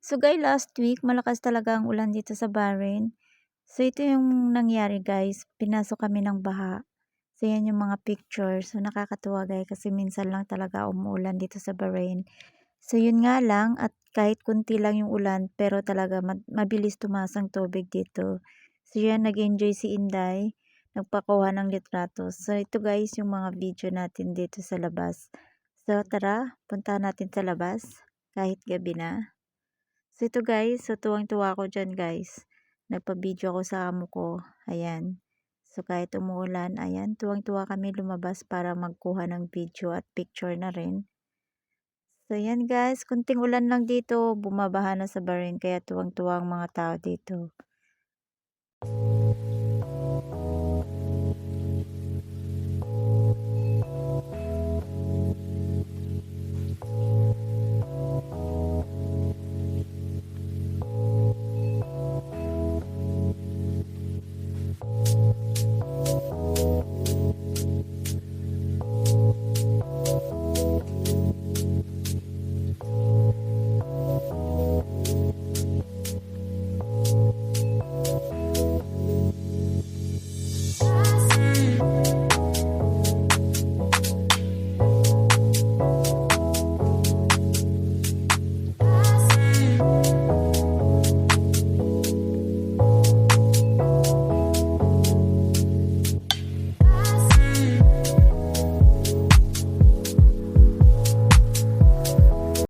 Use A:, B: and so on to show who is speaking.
A: So guys, last week malakas talaga ang ulan dito sa Bahrain. So ito yung nangyari guys, pinasok kami ng baha. So yan yung mga pictures. So nakakatuwa guys kasi minsan lang talaga umuulan dito sa Bahrain. So yun nga lang at kahit kunti lang yung ulan pero talaga mabilis tumaas ang tubig dito. So yan nag-enjoy si Inday, nagpakuha ng litrato. So ito guys yung mga video natin dito sa labas. So tara, punta natin sa labas kahit gabi na. So ito guys, so tuwang-tuwa ako dyan guys. Nagpa-video ako sa amo ko. Ayan. So kahit umuulan, ayan, tuwang-tuwa kami lumabas para magkuha ng video at picture na rin. So yan guys, kunting ulan lang dito, bumabaha na sa Bahrain kaya tuwang-tuwa ang mga tao dito.